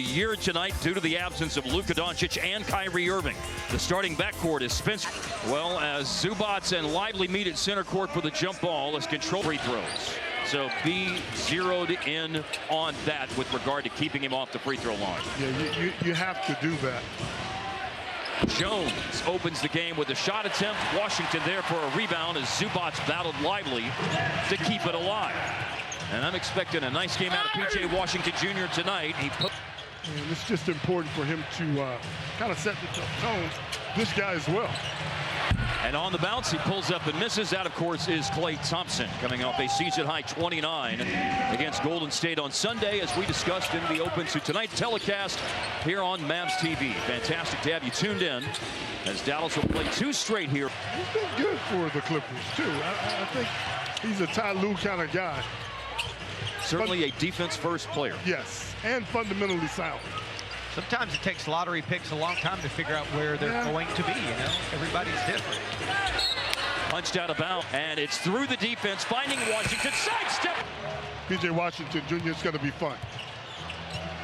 year tonight due to the absence of Luka Doncic and Kyrie Irving. The starting backcourt is Spencer. Well, as Zubac and Lively meet at center court for the jump ball as control free throws. So be zeroed in on that with regard to keeping him off the free throw line. Yeah, you have to do that. Jones opens the game with a shot attempt. Washington there for a rebound as Zubac battled Lively to keep it alive. And I'm expecting a nice game out of P.J. Washington Jr. tonight. And it's just important for him to kind of set the tone. This guy as well. And on the bounce, he pulls up and misses. That, of course, is Klay Thompson coming off a season-high 29 against Golden State on Sunday, as we discussed in the Open to Tonight telecast here on Mavs TV. Fantastic to have you tuned in as Dallas will play 2 straight here. He's been good for the Clippers, too. I think he's a Ty Lue kind of guy. Certainly a defense-first player. Yes, and fundamentally sound. Sometimes it takes lottery picks a long time to figure out where they're going to be, you know? Everybody's different. Punched out of bounds, and it's through the defense, finding Washington. Sidestep! P.J. Washington Jr. is going to be fun.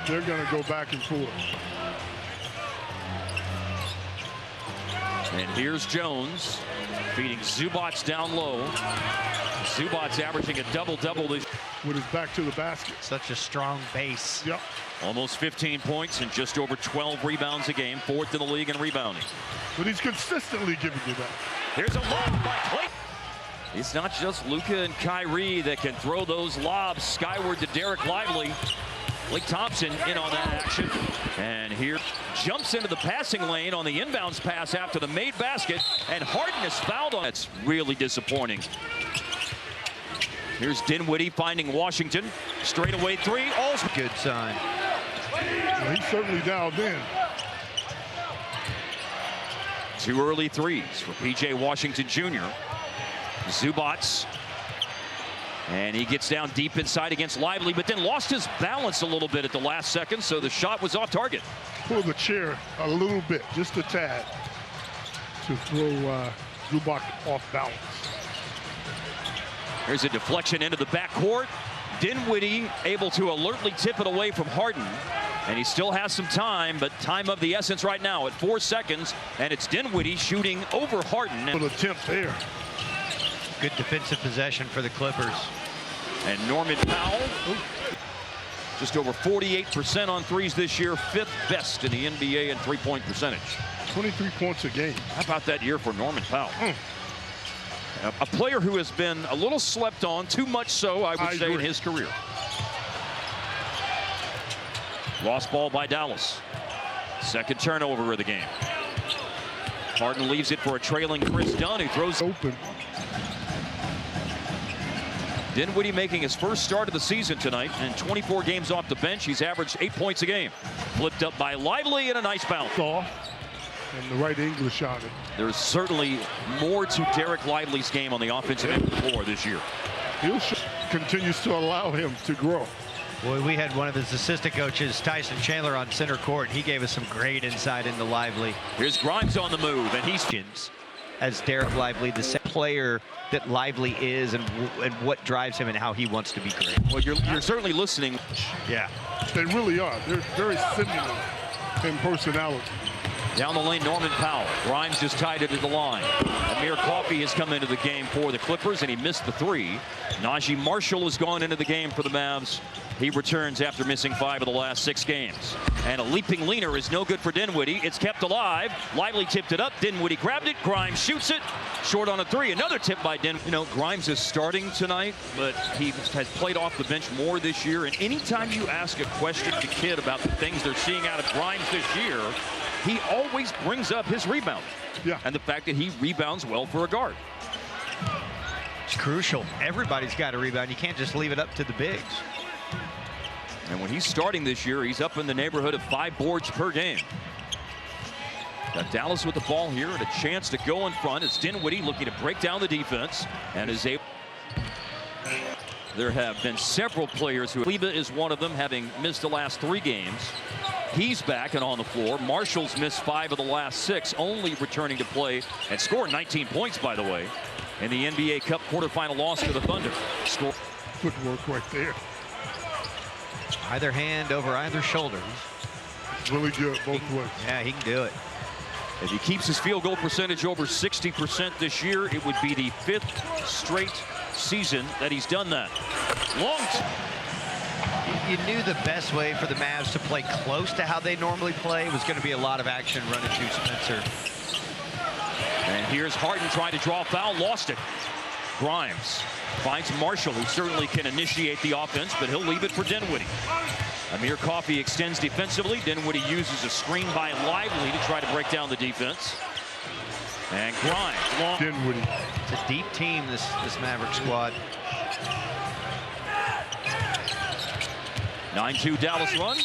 They're going to go back and forth. And here's Jones feeding Zubac down low. Zubac averaging a double-double this with his back to the basket. Such a strong base. Yep. Almost 15 points and just over 12 rebounds a game, 4th in the league in rebounding. But he's consistently giving you that. Here's a lob by Klay. It's not just Luka and Kyrie that can throw those lobs skyward to Derek Lively. Klay Thompson in on that action. And here jumps into the passing lane on the inbounds pass after the made basket. And Harden is fouled on. That's really disappointing. Here's Dinwiddie finding Washington. Straightaway 3. Also good sign. Well, he's certainly dialed in. 2 early threes for P.J. Washington Jr. Zubac. And he gets down deep inside against Lively, but then lost his balance a little bit at the last second, so the shot was off target. Pull the chair a little bit, just a tad, to throw Zubac off balance. There's a deflection into the backcourt. Dinwiddie able to alertly tip it away from Harden. And he still has some time, but time of the essence right now at 4 seconds. And it's Dinwiddie shooting over Harden. An attempt there. Good defensive possession for the Clippers. And Norman Powell, just over 48% on threes this year, 5th best in the NBA in three-point percentage. 23 points a game. How about that year for Norman Powell? A player who has been a little slept on, too much so, I would say, in his career. Lost ball by Dallas. Second turnover of the game. Harden leaves it for a trailing Chris Dunn, who throws open. Dinwiddie making his first start of the season tonight, and 24 games off the bench. He's averaged 8 points a game. Flipped up by Lively and a nice bounce. Off, and the right English on it. There's certainly more to Derek Lively's game on the offensive end of the floor this year. He continues to allow him to grow. Boy, we had one of his assistant coaches, Tyson Chandler, on center court. He gave us some great insight into Lively. Here's Grimes on the move, and he's as Derek Lively, the same player that Lively is, and what drives him and how he wants to be great. Well, you're certainly listening. Yeah, they really are. They're very similar in personality. Down the lane, Norman Powell. Grimes just tied it to the line. Amir Coffey has come into the game for the Clippers, and he missed the 3. Najee Marshall has gone into the game for the Mavs. He returns after missing 5 of the last 6 games. And a leaping leaner is no good for Dinwiddie. It's kept alive. Lively tipped it up. Dinwiddie grabbed it. Grimes shoots it. Short on a 3. Another tip by Dinwiddie. You know, Grimes is starting tonight, but he has played off the bench more this year. And anytime you ask a question to Kid about the things they're seeing out of Grimes this year, he always brings up his rebound. Yeah. And the fact that he rebounds well for a guard. It's crucial. Everybody's got to rebound. You can't just leave it up to the bigs. And when he's starting this year, he's up in the neighborhood of 5 boards per game. Got Dallas with the ball here and a chance to go in front. It's Dinwiddie looking to break down the defense and is able. There have been several players who, Leba is one of them, having missed the last 3 games. He's back and on the floor. Marshall's missed 5 of the last 6, only returning to play and scored 19 points, by the way, in the NBA Cup quarterfinal loss to the Thunder. Footwork right there. Either hand over either shoulder. really good both ways. Yeah, he can do it. If he keeps his field goal percentage over 60% this year, it would be the 5th straight season that he's done that. You knew the best way for the Mavs to play close to how they normally play was going to be a lot of action running through Spencer. And here's Harden trying to draw a foul, lost it. Grimes finds Marshall, who certainly can initiate the offense, but he'll leave it for Dinwiddie. Amir Coffey extends defensively. Dinwiddie uses a screen by Lively to try to break down the defense. And Grimes, long. Dinwiddie. It's a deep team, this Maverick squad. 9-2 Dallas run.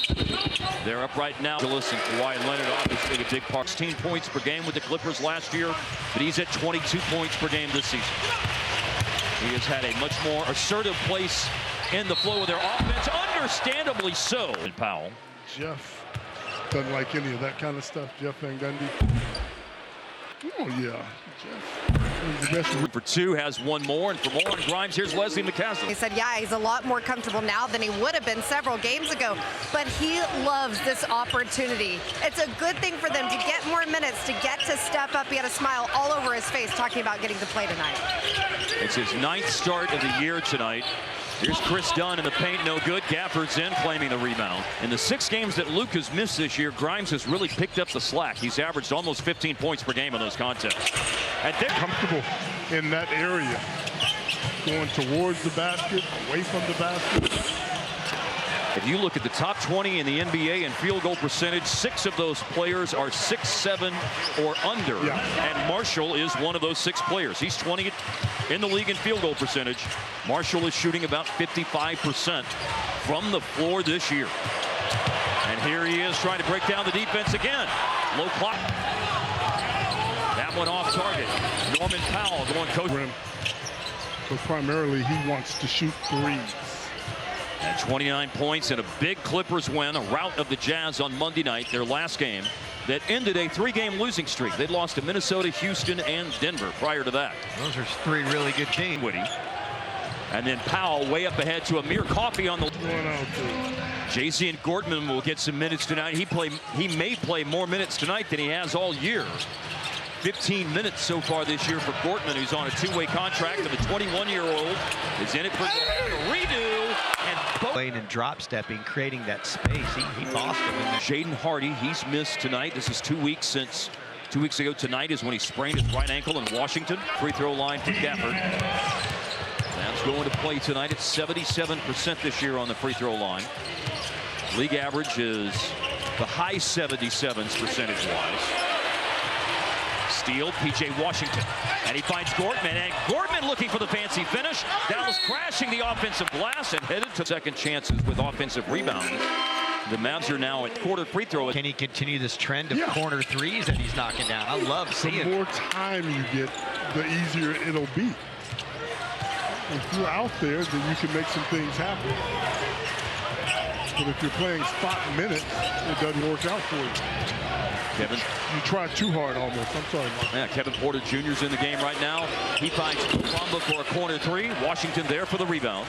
They're up right now. Gillis and Kawhi Leonard obviously a big part. 16 points per game with the Clippers last year, but he's at 22 points per game this season. He has had a much more assertive place in the flow of their offense, understandably so. And Powell. Jeff doesn't like any of that kind of stuff. Jeff Van Gundy. Oh, yeah. Jeff. The best For 2, has 1 more, and for more on Grimes, here's Leslie McCaslin. He said, yeah, he's a lot more comfortable now than he would have been several games ago, but he loves this opportunity. It's a good thing for them to get more minutes, to get to step up. He had a smile all over his face talking about getting to play tonight. It's his 9th start of the year tonight. Here's Chris Dunn in the paint, no good. Gafford's in, claiming the rebound. In the 6 games that Luke has missed this year, Grimes has really picked up the slack. He's averaged almost 15 points per game in those contests. And they're comfortable in that area, going towards the basket, away from the basket. If you look at the top 20 in the NBA in field goal percentage, 6 of those players are 6'7" or under. Yeah. And Marshall is one of those 6 players. He's 20th in the league in field goal percentage. Marshall is shooting about 55% from the floor this year. And here he is trying to break down the defense again. Low clock. That one off target. Norman Powell going coach. But primarily he wants to shoot threes. At 29 points in a big Clippers win, a rout of the Jazz on Monday night, their last game, that ended a 3-game losing streak. They'd lost to Minnesota, Houston, and Denver prior to that. Those are 3 really good teams. Woody. And then Powell way up ahead to Amir Coffey on the. Jason Gortman will get some minutes tonight. He may play more minutes tonight than he has all year. 15 minutes so far this year for Gortman, who's on a 2-way contract, and the 21-year-old is in it for a redo. Playing and drop stepping, creating that space. He bossed him in there. Jaden Hardy, he's missed tonight. This is 2 weeks since 2 weeks ago tonight is when he sprained his right ankle in Washington. Free throw line for Gafford. That's going to play tonight at 77% this year on the free throw line. League average is the high 77s percentage-wise. Steal, P.J. Washington. And he finds Gortman, and Gortman looking for the fancy finish. Dallas crashing the offensive glass and headed to second chances with offensive rebounds. The Mavs are now at quarter free throw. Can he continue this trend of corner threes that he's knocking down? I love seeing it. The more time you get, the easier it'll be. If you're out there, then you can make some things happen. But if you're playing spot minutes, it doesn't work out for you. Kevin. You try too hard almost. I'm sorry, Mark. Yeah, Kevin Porter Jr.'s in the game right now. He finds Bamba for a corner 3. Washington there for the rebound.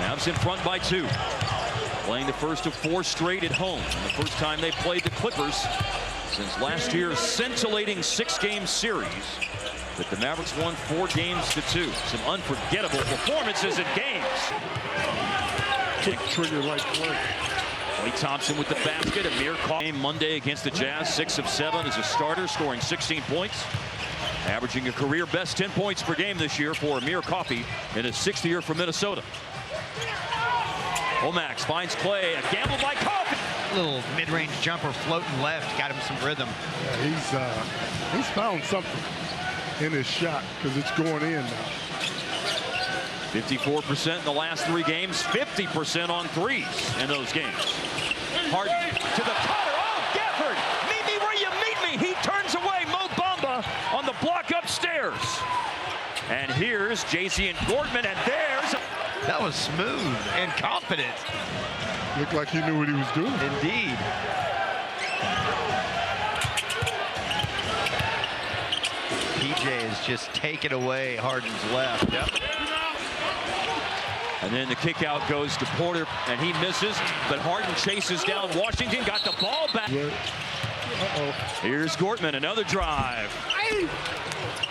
Mavs in front by 2. Playing the first of 4 straight at home. And the first time they played the Clippers since last year's scintillating 6-game series. But the Mavericks won 4 games to 2. Some unforgettable performances in games. Kick trigger like play. Klay Thompson with the basket. Amir Coffey Monday against the Jazz, 6 of 7 as a starter, scoring 16 points. Averaging a career best 10 points per game this year for Amir Coffey in his 6th year for Minnesota. Omax finds Klay, a gamble by Coffey. Little mid-range jumper floating left, got him some rhythm. Yeah, he's found something in his shot because it's going in now. 54% in the last 3 games, 50% on threes in those games. Harden to the cutter. Oh, Gafford, meet me where you meet me. He turns away Mo Bamba on the block upstairs. And here's Jaycee and Gortman, and there's. That was smooth and confident. Looked like he knew what he was doing. Indeed. PJ is just taking away Harden's left. Yep. And then the kick out goes to Porter, and he misses, but Harden chases down Washington, got the ball back. Here's Gortman, another drive.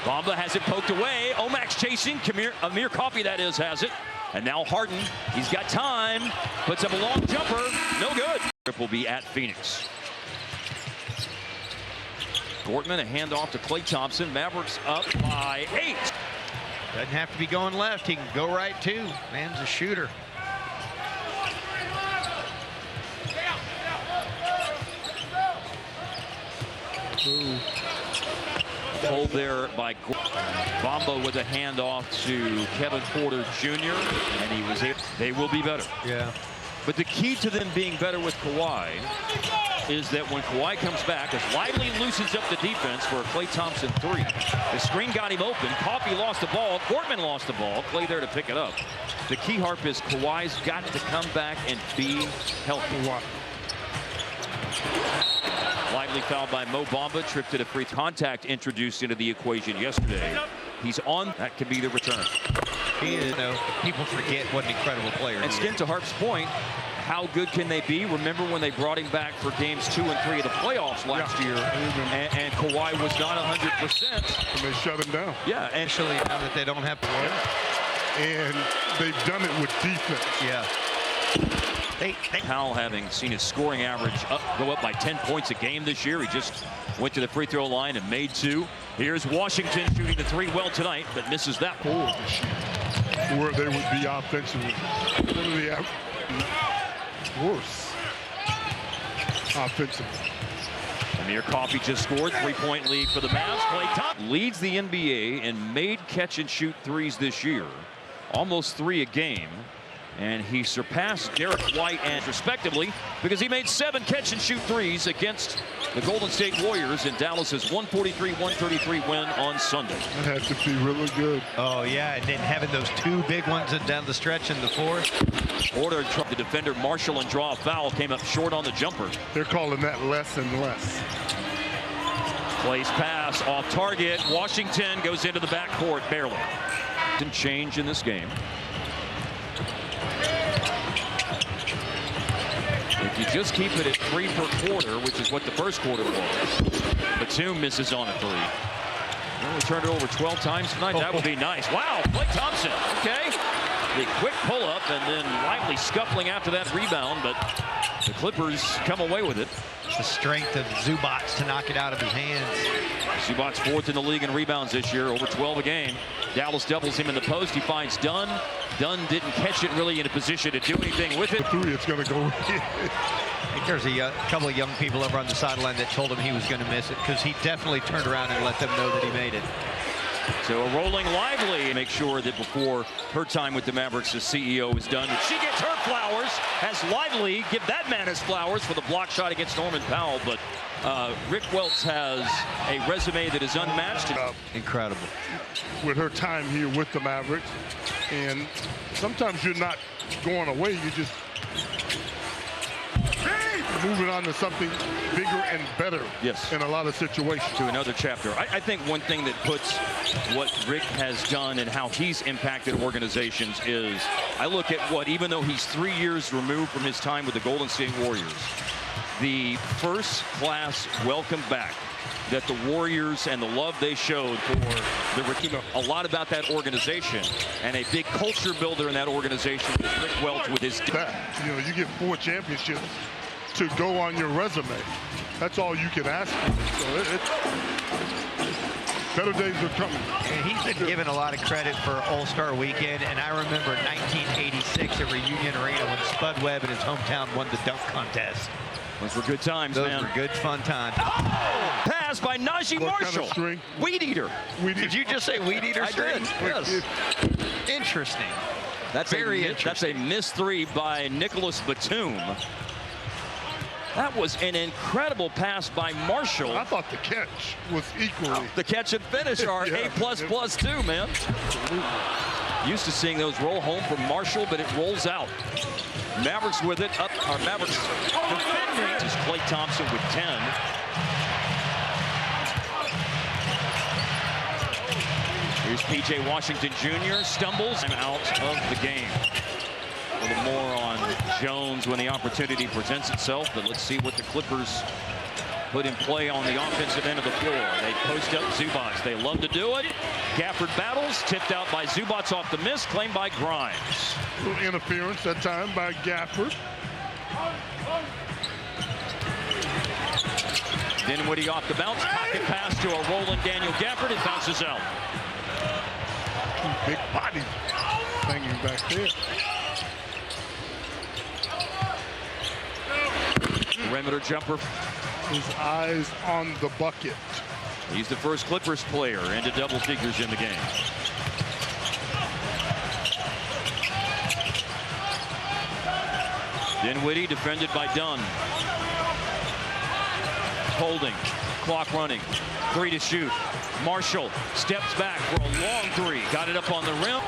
Bamba has it poked away. Omak's chasing. Amir Coffey, that is, has it. And now Harden, he's got time, puts up a long jumper, no good. Will be at Phoenix. Gortman, a handoff to Klay Thompson. Mavericks up by 8. Doesn't have to be going left. He can go right too. Man's a shooter. Pulled there by Bamba with a handoff to Kevin Porter Jr. and he was able. They will be better. Yeah. But the key to them being better with Kawhi is that when Kawhi comes back, as Lively loosens up the defense for a Klay Thompson 3. The screen got him open. Coffey lost the ball. Gortman lost the ball. Klay there to pick it up. The key, Harp, is Kawhi's got to come back and be healthy. Lively fouled by Mo Bamba, tripped to the free contact introduced into the equation yesterday. He's on. That could be the return. He is, people forget what an incredible player And Skin, to Harp's point, how good can they be? Remember when they brought him back for games 2 and 3 of the playoffs last year, and Kawhi was not 100%. And they shut him down. Yeah, and Actually, now that they don't have to work. And they've done it with defense. Yeah. Powell, having seen his scoring average go up by 10 points a game this year, he just went to the free throw line and made 2. Here's Washington shooting the 3 well tonight, but misses that. Where they would be offensively. Worse. Offensively. Amir Coffey just scored. 3-point lead for the Mavs. Klay Thompson leads the NBA in made catch and shoot threes this year. Almost 3 a game. And he surpassed Derek White and respectively because he made 7 catch and shoot threes against the Golden State Warriors in Dallas's 143-133 win on Sunday. That had to be really good. Oh yeah, and then having those 2 big ones down the stretch in the 4th. Porter tried the defender Marshall and draw a foul, came up short on the jumper. They're calling that less and less. Clay's pass off target. Washington goes into the backcourt barely. Didn't change in this game. If you just keep it at 3 per quarter, which is what the first quarter was, Batum misses on a 3. Well, we turned it over 12 times tonight. That would be nice. Wow, Klay Thompson. Okay. The quick pull-up and then Lively scuffling after that rebound, but the Clippers come away with it. The strength of Zubac to knock it out of his hands. Zubac 4th in the league in rebounds this year, over 12 a game. Dallas doubles him in the post. He finds Dunn. Dunn didn't catch it really in a position to do anything with it. The 3, it's going to go in. I think there's a couple of young people over on the sideline that told him he was going to miss it because he definitely turned around and let them know that he made it. So a rolling Lively. Make sure that before her time with the Mavericks, the CEO is done. She gets her flowers. Has Lively give that man his flowers for the block shot against Norman Powell. But Rick Welts has a resume that is unmatched. Incredible. With her time here with the Mavericks. And sometimes you're not going away. You just moving on to something bigger and better. Yes. In a lot of situations. To another chapter. I think one thing that puts what Rick has done and how he's impacted organizations is, I look at what, even though he's 3 years removed from his time with the Golden State Warriors, the first class welcome back that the Warriors and the love they showed for the a lot about that organization, and a big culture builder in that organization is Rick Welts with his you get 4 championships to go on your resume. That's all you can ask for. So better days are coming. And he's been given a lot of credit for All-Star Weekend, and I remember 1986 at Reunion Arena when Spud Webb in his hometown won the dunk contest. Those were good times, Those man. were good, fun times. Oh! Pass by Najee Marshall. Kind of string? Weed eater. Did you just say weed eater string? Yes. Interesting. That's Very interesting. That's a missed 3 by Nicholas Batum. That was an incredible pass by Marshall. I thought the catch was equally. The catch and finish are Yeah. A++ too, man. Used to seeing those roll home from Marshall, but it rolls out. Mavericks with it up. Our Mavericks defending. This is Klay Thompson with 10. Here's P.J. Washington Jr. stumbles and out of the game. A little more on Jones when the opportunity presents itself, but let's see what the Clippers put in play on the offensive end of the floor. They post up Zubac. They love to do it. Gafford battles, tipped out by Zubac off the miss, claimed by Grimes. A little interference that time by Gafford. Dinwiddie off the bounce, pocket pass to a rolling Daniel Gafford. It bounces out. Big body hanging back there. Perimeter jumper. His eyes on the bucket. He's the first Clippers player into double figures in the game. Dinwiddie defended by Dunn. Holding, clock running, 3 to shoot. Marshall steps back for a long 3. Got it up on the rim.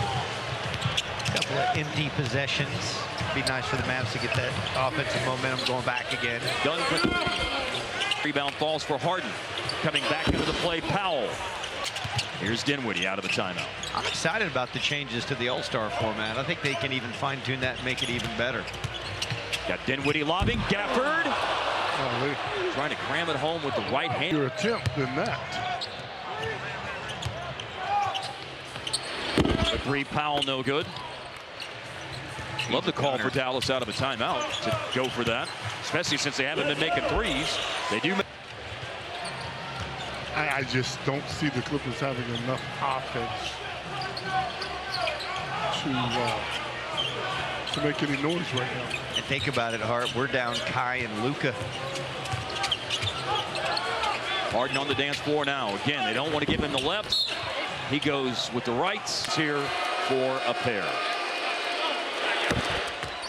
Couple of empty possessions. Be nice for the Mavs to get that offensive momentum going back again. Dunn for rebound falls for Harden. Coming back into the play, Powell. Here's Dinwiddie out of the timeout. I'm excited about the changes to the All-Star format. I think they can even fine-tune that and make it even better. Got Dinwiddie lobbing. Gafford trying to cram it home with the right hand. Your attempt in that. The 3, Powell, no good. Love the call for Dallas out of a timeout to go for that, especially since they haven't been making threes. They do. I just don't see the Clippers having enough offense to make any noise right now. And think about it, Hart. We're down Kai and Luka. Harden on the dance floor now. Again, they don't want to give him the left. He goes with the rights here for a pair.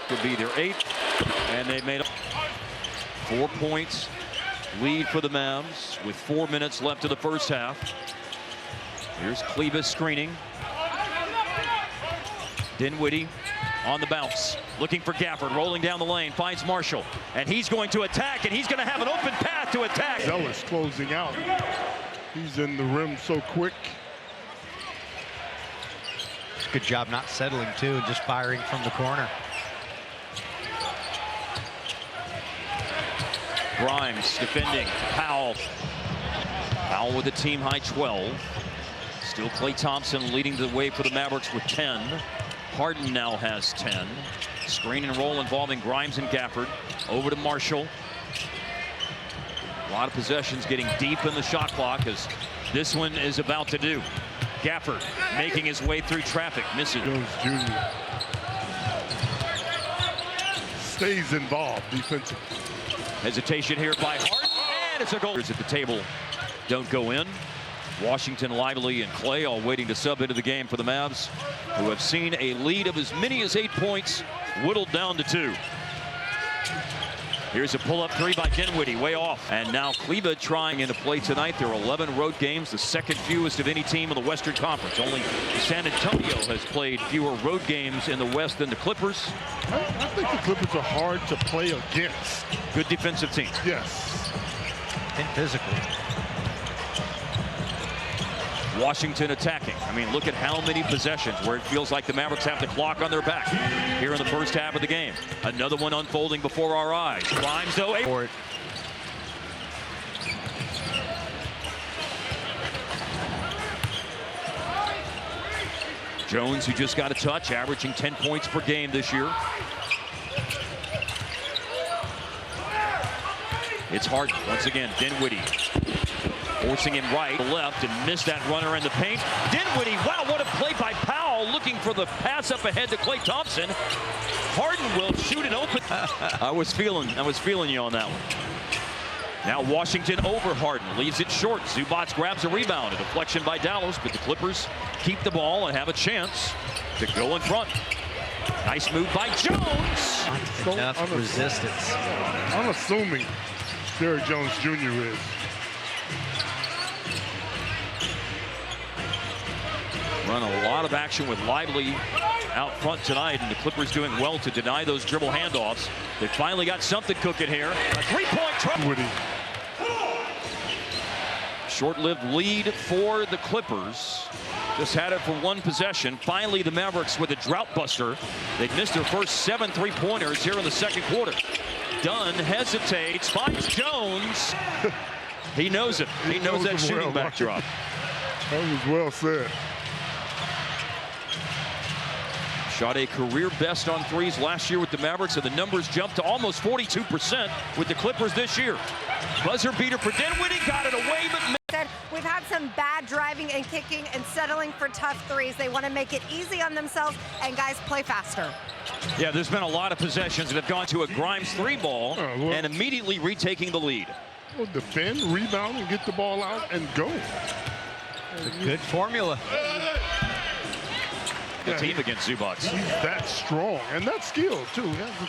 Could be their 8th, and they made 4 points lead for the Mavs with 4 minutes left of the first half. Here's Kleba screening. Dinwiddie on the bounce, looking for Gafford, rolling down the lane, finds Marshall, and he's going to attack, and he's going to have an open path to attack. Zealous closing out. He's in the rim so quick. Good job not settling, too, and just firing from the corner. Grimes defending. Powell. Powell with a team-high 12. Still Klay Thompson leading the way for the Mavericks with 10. Harden now has 10. Screen and roll involving Grimes and Gafford. Over to Marshall. A lot of possessions getting deep in the shot clock, as this one is about to do. Gafford making his way through traffic. Misses. Jones Jr. stays involved defensively. Hesitation here by Harden, and it's a goal. At the table don't go in. Washington, Lively, and Klay all waiting to sub into the game for the Mavs, who have seen a lead of as many as 8 points whittled down to 2. Here's a pull-up 3 by Dinwiddie, way off. And now Kleba trying into play tonight. There are 11 road games, the second fewest of any team in the Western Conference. Only San Antonio has played fewer road games in the West than the Clippers. I think the Clippers are hard to play against. Good defensive team. Yes. And physical. Washington attacking. I mean, look at how many possessions where it feels like the Mavericks have the clock on their back here in the first half of the game. Another one unfolding before our eyes. Grimes, though. Jones, who just got a touch, averaging 10 points per game this year. It's Harden once again. Dinwiddie forcing him right, left, and missed that runner in the paint. Dinwiddie, wow, what a play by Powell, looking for the pass up ahead to Klay Thompson. Harden will shoot it open. I was feeling you on that one. Now Washington over Harden, leaves it short. Zubac grabs a rebound, a deflection by Dallas, but the Clippers keep the ball and have a chance to go in front. Nice move by Jones. Enough resistance. Unassuming Derrick Jones Jr. is. Run a lot of action with Lively out front tonight, and the Clippers doing well to deny those dribble handoffs. They finally got something cooking here. A three-point try. Short-lived lead for the Clippers. Just had it for one possession. Finally, the Mavericks with a drought buster. They'd missed their first 7 3-pointers here in the second quarter. Dunn hesitates, finds Jones. He knows it. He knows that shooting backdrop. That was well said. Shot a career best on threes last year with the Mavericks, and the numbers jumped to almost 42% with the Clippers this year. Buzzer beater for Dinwiddie, got it away, but we've had some bad driving and kicking and settling for tough threes. They want to make it easy on themselves, and guys, play faster. Yeah, there's been a lot of possessions that have gone to a Grimes 3 ball and immediately retaking the lead. Well, defend, rebound, and get the ball out and go. It's a good formula. The team against Zubac. He's that strong and that skilled too. He has a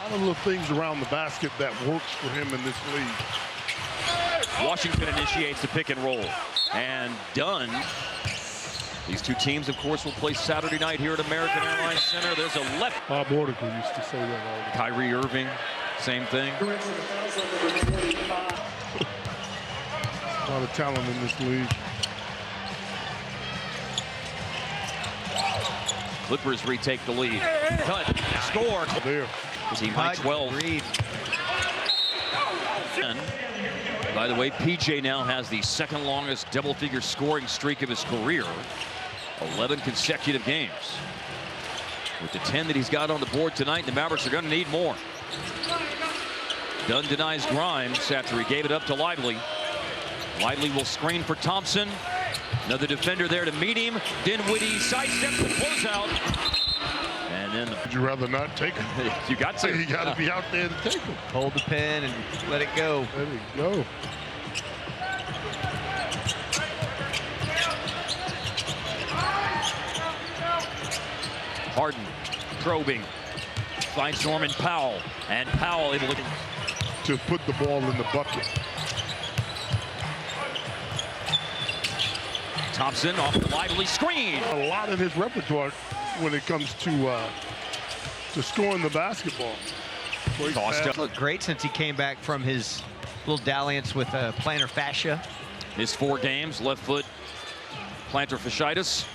lot of little things around the basket that works for him in this league. Washington initiates the pick and roll. And Dunn. These two teams, of course, will play Saturday night here at American Airlines Center. There's a left. Bob Oracle used to say that all the time. Kyrie Irving, same thing. A lot of talent in this league. Clippers retake the lead. Cut, score. There. Team high 12. And, by the way, PJ now has the second longest double-figure scoring streak of his career. 11 consecutive games. With the 10 that he's got on the board tonight, the Mavericks are going to need more. Dunn denies Grimes after he gave it up to Lively. Lively will screen for Thompson. Another defender there to meet him. Dinwiddie sidesteps the closeout. And then Would you rather not take him? You got to. You got to be out there to take him. Hold the pin and let it go. Let it go. Harden probing. Finds Norman Powell. And Powell able to put the ball in the bucket. Thompson off the Lively screen. A lot of his repertoire when it comes to scoring the basketball. Looked great since he came back from his little dalliance with plantar fascia. His 4 games, left foot plantar fasciitis.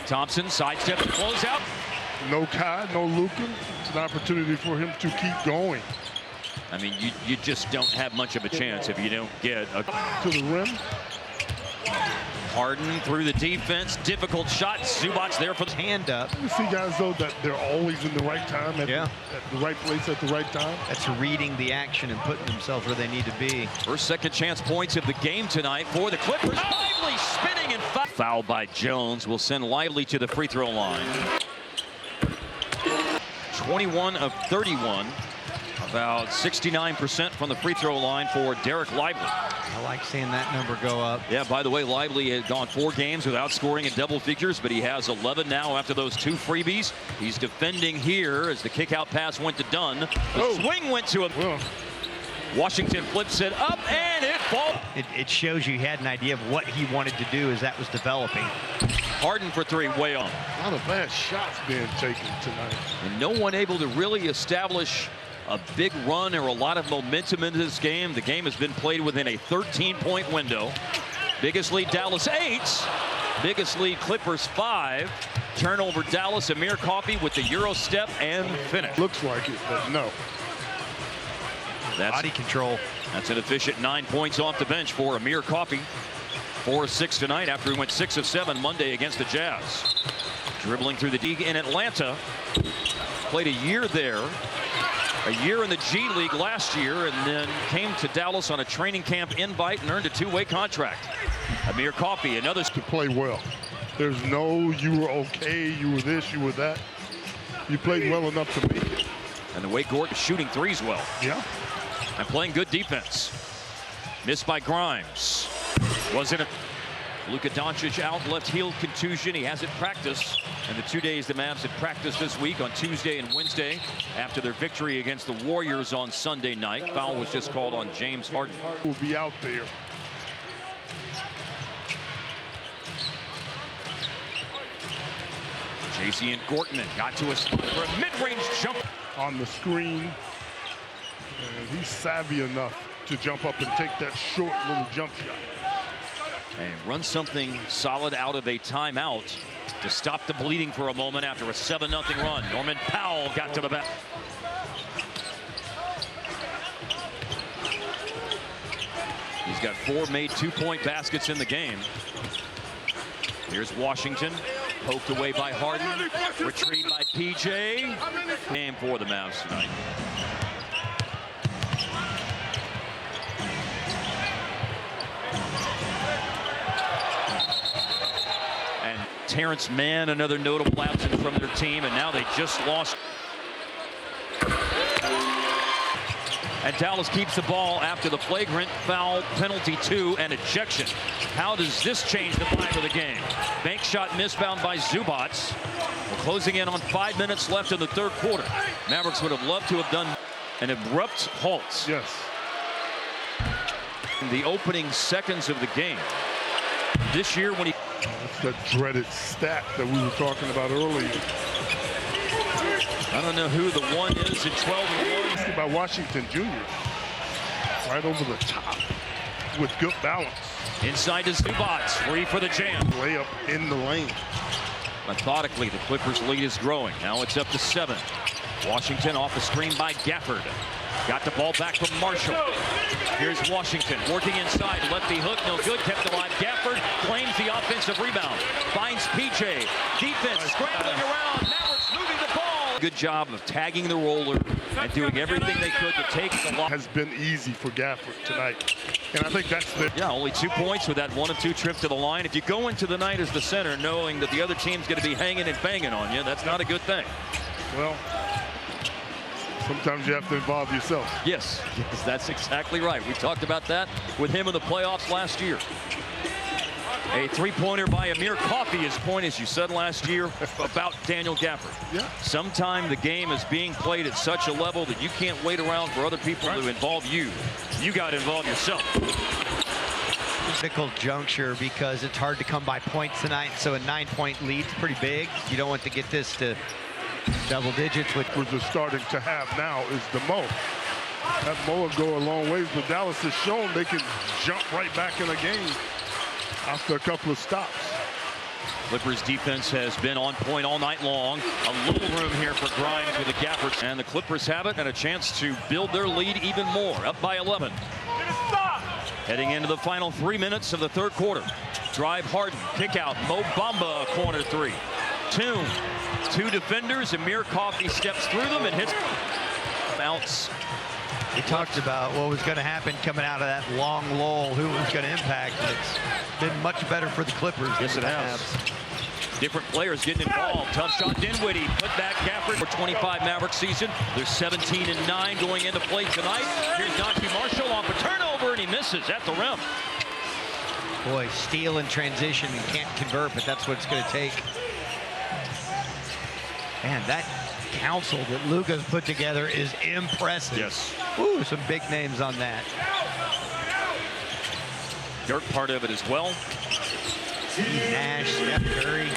Thompson sidestep and close out. No Kai, no Luka. It's an opportunity for him to keep going. I mean, you just don't have much of a chance if you don't get a to the rim. Harden through the defense, difficult shot. Zubac there for the hand up. You see guys though that they're always in the right time, at the right place at the right time. That's reading the action and putting themselves where they need to be. First, second chance points of the game tonight for the Clippers. Lively spinning and foul by Jones will send Lively to the free throw line. 21 of 31. About 69% from the free throw line for Derek Lively. I like seeing that number go up. Yeah, by the way, Lively had gone 4 games without scoring in double figures, but he has 11 now after those 2 freebies. He's defending here as the kick-out pass went to Dunn. The swing went to him. Washington flips it up, and it falls. It shows you he had an idea of what he wanted to do as that was developing. Harden for 3, way on. A lot of bad shots being taken tonight. And no one able to really establish a big run or a lot of momentum into this game. The game has been played within a 13-point window. Biggest lead, Dallas 8. Biggest lead, Clippers 5. Turnover, Dallas. Amir Coffey with the Euro step and finish. Looks like it, but no. That's body control. That's an efficient 9 points off the bench for Amir Coffey. 4 of 6 tonight after he went 6 of 7 Monday against the Jazz. Dribbling through the league in Atlanta. Played a year there. A year in the G League last year, and then came to Dallas on a training camp invite and earned a 2-way contract. Amir Coffey, another to play well. There's no you were okay, you were this, you were that. You played well enough to make it. And the way Gordon shooting threes well. Yeah. And playing good defense. Missed by Grimes. Wasn't it? Luka Doncic out, left heel contusion. He hasn't practiced. And the 2 days the Mavs had practiced this week on Tuesday and Wednesday after their victory against the Warriors on Sunday night. Foul was just called on James Harden. Will be out there. JC and Gorton got to a spot for a mid-range jump. On the screen. And he's savvy enough to jump up and take that short little jump shot. And run something solid out of a timeout to stop the bleeding for a moment after a 7-0 run. Norman Powell got to the back. He's got 4 made 2-point baskets in the game. Here's Washington, poked away by Harden, retrieved by PJ. Game for the Mavs tonight. And Terrence Mann, another notable absence from their team, and now they just lost. And Dallas keeps the ball after the flagrant foul, penalty 2, and ejection. How does this change the vibe of the game? Bank shot misbound by Zubats. We're closing in on 5 minutes left in the third quarter. Mavericks would have loved to have done an abrupt halt. Yes. In the opening seconds of the game. This year when he... That's that dreaded stat that we were talking about earlier. I don't know who the one is at 12-1. By Washington Jr. Right over the top with good balance. Inside to Zubats, free for the jam. Layup in the lane. Methodically, the Clippers' lead is growing. Now it's up to 7. Washington off the screen by Gafford. Got the ball back from Marshall. Here's Washington working inside. Lefty hook, no good. Kept alive. Gafford claims the offensive rebound. Finds PJ. Defense scrambling around. Mavericks moving the ball. Good job of tagging the roller and doing everything they could to take the loss. Has been easy for Gafford tonight. And I think that's the... Yeah, only 2 points with that 1 of 2 trip to the line. If you go into the night as the center knowing that the other team's going to be hanging and banging on you, that's not a good thing. Well, sometimes you have to involve yourself. Yes, that's exactly right. We talked about that with him in the playoffs last year. A 3-pointer by Amir Coffey, his point, as you said last year, about Daniel Gafford. Yeah. Sometime the game is being played at such a level that you can't wait around for other people to involve you. You got to involve yourself. Critical juncture because it's hard to come by points tonight, so a 9-point lead's pretty big. You don't want to get this to double digits. With We're starting to have now is the Mo. That Mo will go a long ways, but Dallas has shown they can jump right back in a game after a couple of stops. Clippers defense has been on point all night long. A little room here for Grimes with the Gafford. And the Clippers have it and a chance to build their lead even more, up by 11. Heading into the final 3 minutes of the third quarter. Drive Harden, kick out, Mo Bamba, corner 3. Two defenders, Amir Coffey steps through them and hits. Bounce. we talked about what was going to happen coming out of that long lull, who was going to impact. It's been much better for the Clippers. Yes, it has. Different players getting involved. Tough shot, Dinwiddie. Put back Gafford for 25 Mavericks season. They're 17-9 going into play tonight. Here's Najee Marshall off a turnover, and he misses at the rim. Boy, steal in transition and can't convert, but that's what it's going to take. Man, that council that Luka's put together is impressive. Yes. Ooh, some big names on that. Dirk part of it as well. Nash, Steph Curry.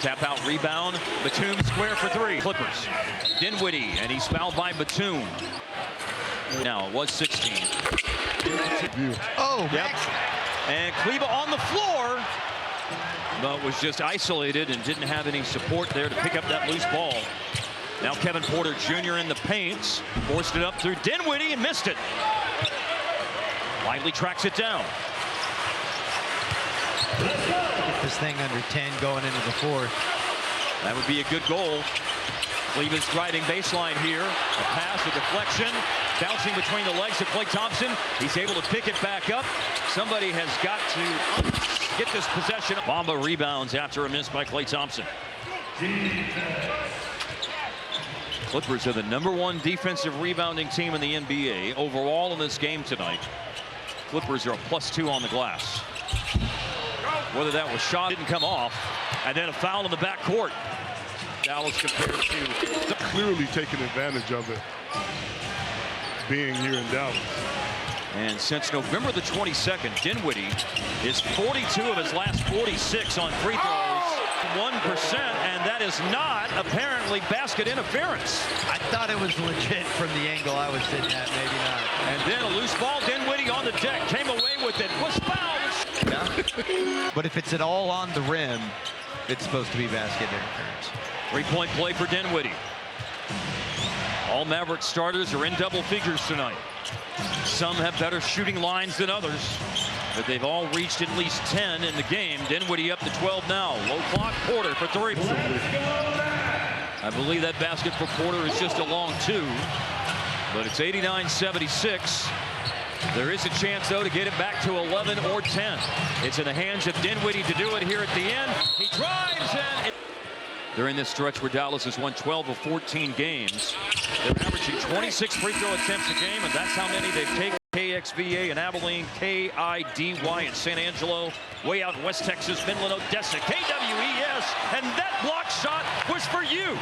Tap out rebound. Batum square for three. Clippers. Dinwiddie, and he's fouled by Batum. Now it was 16. Oh, yep. And Kleba on the floor, but was just isolated and didn't have any support there to pick up that loose ball. Now Kevin Porter Jr. in the paint, forced it up through Dinwiddie and missed it. Lively tracks it down. Get this thing under 10 going into the fourth. That would be a good goal. Kleba's driving baseline here. A pass, a deflection, bouncing between the legs of Klay Thompson. He's able to pick it back up. Somebody has got to get this possession. Bamba rebounds after a miss by Klay Thompson. Clippers are the #1 defensive rebounding team in the NBA overall in this game tonight. Clippers are a +2 on the glass. Whether that was shot, didn't come off, and then a foul in the backcourt. Dallas compared to clearly taking advantage of it being here in Dallas. And since November the 22nd, Dinwiddie is 42 of his last 46 on free throws, 1%, and that is not apparently basket interference. I thought it was legit from the angle I was sitting at, maybe not. And then a loose ball, Dinwiddie on the deck, came away with it, was fouled. But if it's at all on the rim, it's supposed to be basket interference. Three-point play for Dinwiddie. All Mavericks starters are in double figures tonight. Some have better shooting lines than others, but they've all reached at least 10 in the game. Dinwiddie up to 12 now. Low clock, Porter for three. I believe that basket for Porter is just a long two, but it's 89-76. There is a chance, though, to get it back to 11 or 10. It's in the hands of Dinwiddie to do it here at the end. He drives and... During this stretch where Dallas has won 12 of 14 games, they're averaging 26 free throw attempts a game, and that's how many they've taken. KXVA in Abilene, KIDY in San Angelo, way out in West Texas, Midland, Odessa, KWES, and that block shot was for you.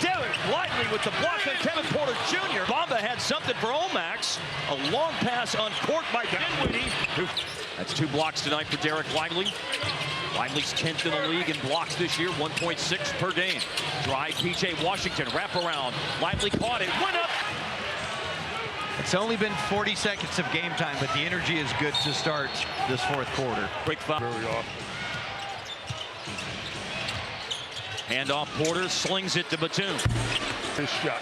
Derek Lively with the block on Kevin Porter Jr. Bamba had something for Omax. A long pass uncorked by Dinwiddie. That's 2 blocks tonight for Derek Lively. Lively's 10th in the league in blocks this year, 1.6 per game. Drive, PJ Washington, wrap around. Lively caught it, went up. It's only been 40 seconds of game time, but the energy is good to start this fourth quarter. Quick foul. Very often. Handoff, Porter slings it to Batum. His shot.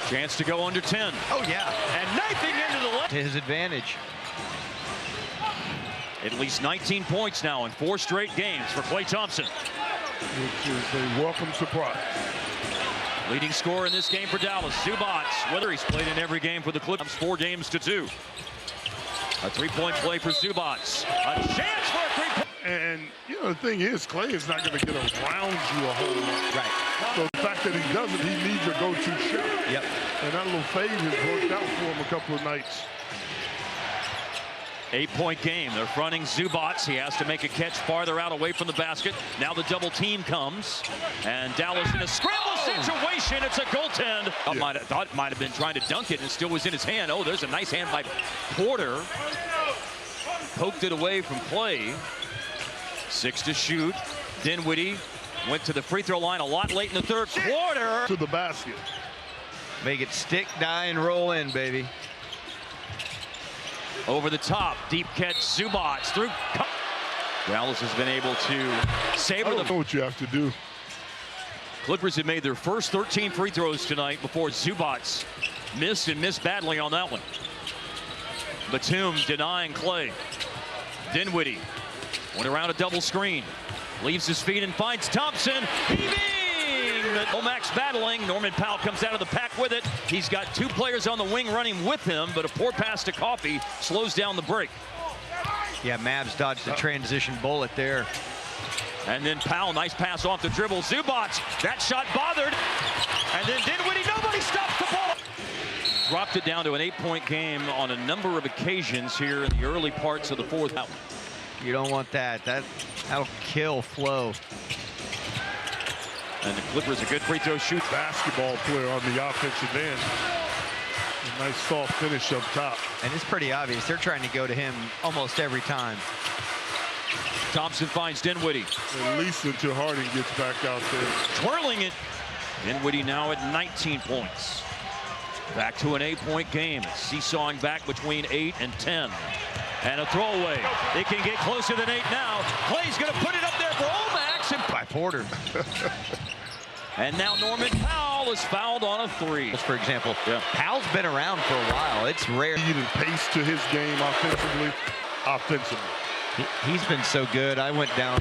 Chance to go under 10. Oh, yeah. And knifing into the left. To his advantage. At least 19 points now in 4 straight games for Klay Thompson. Which is a welcome surprise. Leading scorer in this game for Dallas, Zubac. Whether he's played in every game for the Clippers, 4 games to 2. A 3-point play for Zubac. A chance for a 3-point. And, you know, the thing is, Klay is not going to get around you a whole lot. Right. So the fact that he doesn't, he needs a go-to shot. Yep. And that little fade has worked out for him a couple of nights. 8-point game. They're fronting Zubac. He has to make a catch farther out away from the basket. Now the double team comes. And Dallas in a scramble situation. It's a goaltend. Thought it might have been trying to dunk it and it still was in his hand. Oh, there's a nice hand by Porter. Poked it away from Klay. 6 to shoot. Dinwiddie went to the free throw line a lot late in the third quarter. To the basket. Make it stick, die, and roll in, baby. Over the top, deep catch, Zubac through. Dallas has been able to savor I don't know what you have to do. Clippers have made their first 13 free throws tonight before Zubac missed badly on that one. Batum denying Klay. Dinwiddie went around a double screen, leaves his feet and finds Thompson. Heaving! Omax battling. Norman Powell comes out of the pack with it. He's got 2 players on the wing running with him, but a poor pass to Coffey slows down the break. Yeah, Mavs dodged the transition bullet there. And then Powell, nice pass off the dribble. Zubac, that shot bothered. And then Dinwiddie, nobody stops the ball. Dropped it down to an 8-point game on a number of occasions here in the early parts of the fourth. You don't want that. That'll kill flow. And the Clippers a good free throw shoot. Basketball player on the offensive end. A nice soft finish up top. And it's pretty obvious. They're trying to go to him almost every time. Thompson finds Dinwiddie. At least until Harden gets back out there. Twirling it. Dinwiddie now at 19 points. Back to an 8-point game. Seesawing back between 8 and 10. And a throwaway. It can get closer than 8 now. Klay's going to put it up there for Omax. And By Porter. And now Norman Powell is fouled on a 3. For example, yeah. Powell's been around for a while. It's rare. Speed and pace to his game offensively. He's been so good. I went down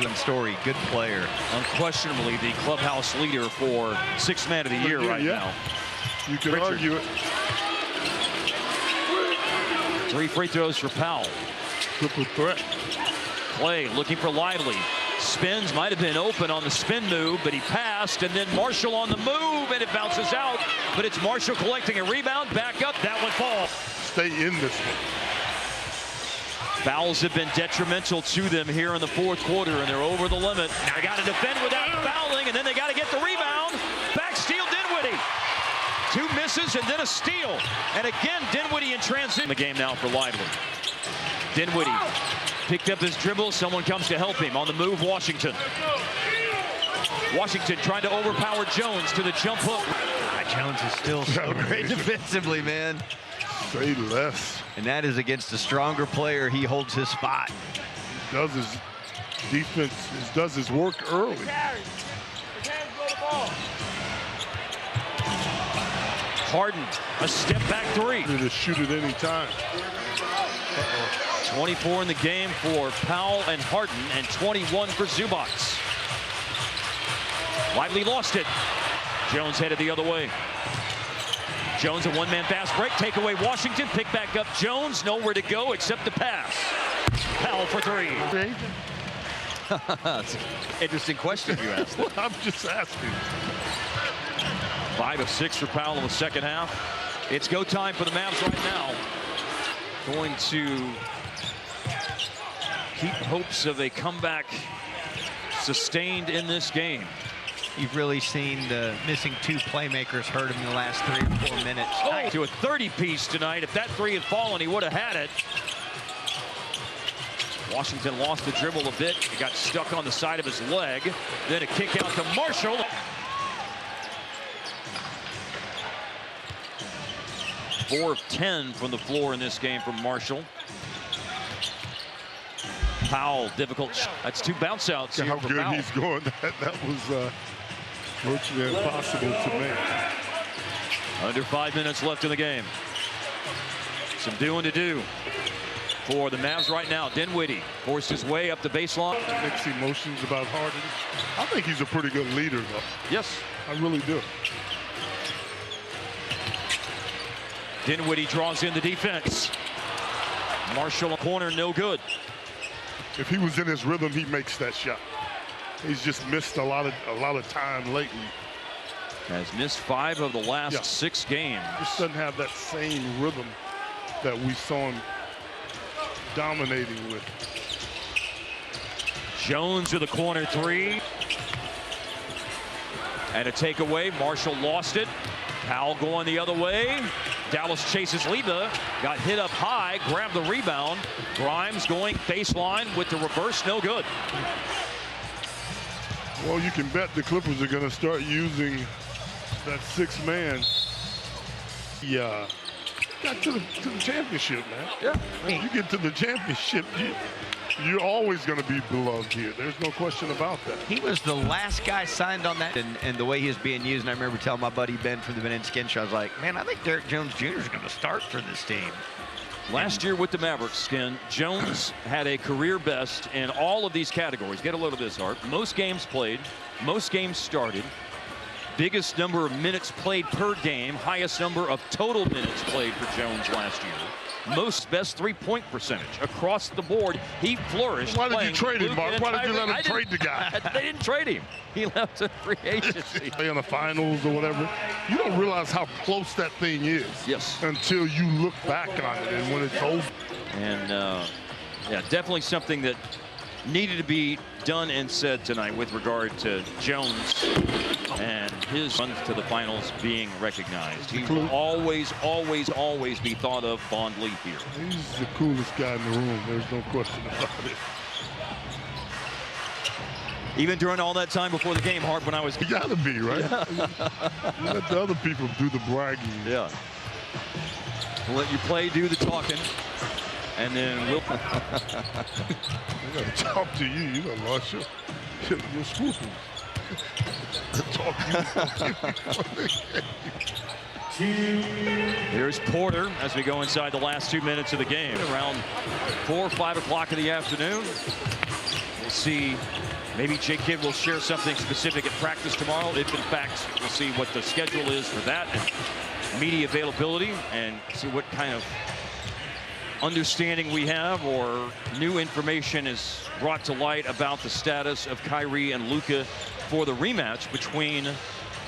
the story. Good player. Unquestionably the clubhouse leader for 6th man of the year right now. You can Richard. argue it. 3 free throws for Powell. Triple threat. Klay looking for Lively. Spins, might have been open on the spin move, but he passed, and then Marshall on the move, and it bounces out. But it's Marshall collecting a rebound, back up, that one falls. Stay in this one. Fouls have been detrimental to them here in the fourth quarter, and they're over the limit. Now they got to defend without fouling, and then they got to get the rebound. Back steal, Dinwiddie. 2 misses and then a steal. And again, Dinwiddie in transition. The game now for Lively. Dinwiddie picked up his dribble. Someone comes to help him. On the move, Washington. Washington trying to overpower Jones to the jump hook. Jones is still so great defensively, man. Say less. And that is against a stronger player. He holds his spot. Does his defense, does his work early. Harden, a step back three. To shoot at any time. 24 in the game for Powell and Harden, and 21 for Zubac. Lively lost it. Jones headed the other way. Jones, a one-man fast break. Take away Washington. Pick back up Jones. Nowhere to go except the pass. Powell for three. That's an interesting question you asked. I'm just asking. 5 of 6 for Powell in the second half. It's go time for the Mavs right now. Going to keep hopes of a comeback sustained in this game. You've really seen the missing two playmakers hurt him in the last 3 or 4 minutes. Oh, to a 30-piece tonight. If that three had fallen, he would have had it. Washington lost the dribble a bit. He got stuck on the side of his leg. Then a kick out to Marshall. Four of 10 from the floor in this game from Marshall. Powell, difficult. That's 2 bounce outs. How here for good Powell. he's going. That was virtually impossible to make. Under 5 minutes left in the game. Some doing to do for the Mavs right now. Dinwiddie forced his way up the baseline. Mixed emotions about Harden. I think he's a pretty good leader, though. Yes. I really do. Dinwiddie draws in the defense. Marshall corner, no good. If he was in his rhythm, he makes that shot. He's just missed a lot of time lately. Has missed 5 of the last 6 games. Just doesn't have that same rhythm that we saw him dominating with. Jones with a corner three. And a takeaway. Marshall lost it. Powell going the other way. Dallas chases Leva. Got hit up high. Grabbed the rebound. Grimes going baseline with the reverse. No good. Well, you can bet the Clippers are going to start using that 6-man. Yeah. Got to the championship, man. Yeah. When you get to the championship, you're always going to be beloved here. There's no question about that. He was the last guy signed on that, and the way he was being used. And I remember telling my buddy Ben from the Ben and Skin Show, I was like, man, I think Derrick Jones Jr. is going to start for this team. Last year with the Mavericks, Skin, Jones had a career best in all of these categories. Get a load of this, Art. Most games played, most games started, biggest number of minutes played per game, highest number of total minutes played for Jones last year. Most best three-point percentage across the board. He flourished. Why did you trade him, Mark? Why did you let him trade the guy? They didn't trade him. He left in free agency. In the finals or whatever, you don't realize how close that thing is. Yes. Until you look back on it and when it's over. And yeah, definitely something that needed to be done and said tonight with regard to Jones and his run to the finals being recognized. He will always, always, always be thought of fondly here. He's the coolest guy in the room. There's no question about it. Even during all that time before the game, Hart, when I was... You gotta be, right? You let the other people do the bragging. Yeah. We'll let you play, do the talking. And then we'll... I gotta talk to you. You done lost your scruples. Talk to you. Here's Porter as we go inside the last 2 minutes of the game. Around 4 or 5 o'clock in the afternoon. We'll see. Maybe J. Kidd will share something specific at practice tomorrow. If in fact, we'll see what the schedule is for that and media availability and see what kind of understanding we have or new information is brought to light about the status of Kyrie and Luka for the rematch between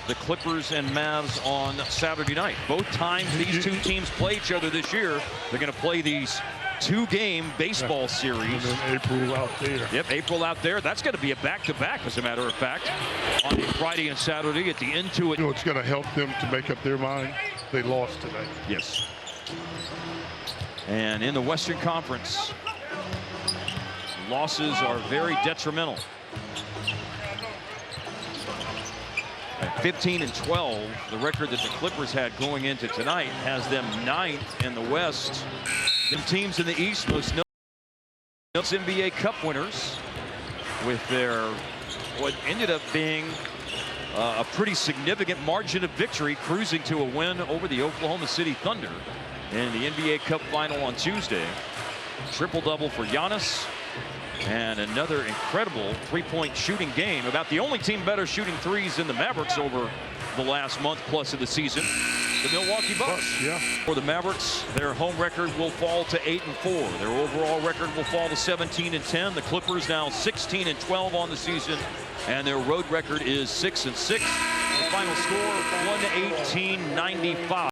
the Clippers and Mavs on Saturday night. Both times these two teams play each other this year, they're going to play these 2-game baseball series. And then April out there. Yep, April out there. That's going to be a back-to-back, as a matter of fact, on Friday and Saturday at the end to it. You know, it's going to help them to make up their mind. They lost tonight. Yes. And in the Western Conference, losses are very detrimental. 15-12, the record that the Clippers had going into tonight has them 9th in the West. The teams in the East, most NBA Cup winners, with their what ended up being a pretty significant margin of victory, cruising to a win over the Oklahoma City Thunder in the NBA Cup final on Tuesday. Triple-double for Giannis, and another incredible three-point shooting game. About the only team better shooting threes than the Mavericks over the last month plus of the season, the Milwaukee Bucks. Yeah. For the Mavericks, their home record will fall to 8-4. Their overall record will fall to 17-10. The Clippers now 16-12 on the season, and their road record is 6-6. The final score 118-95.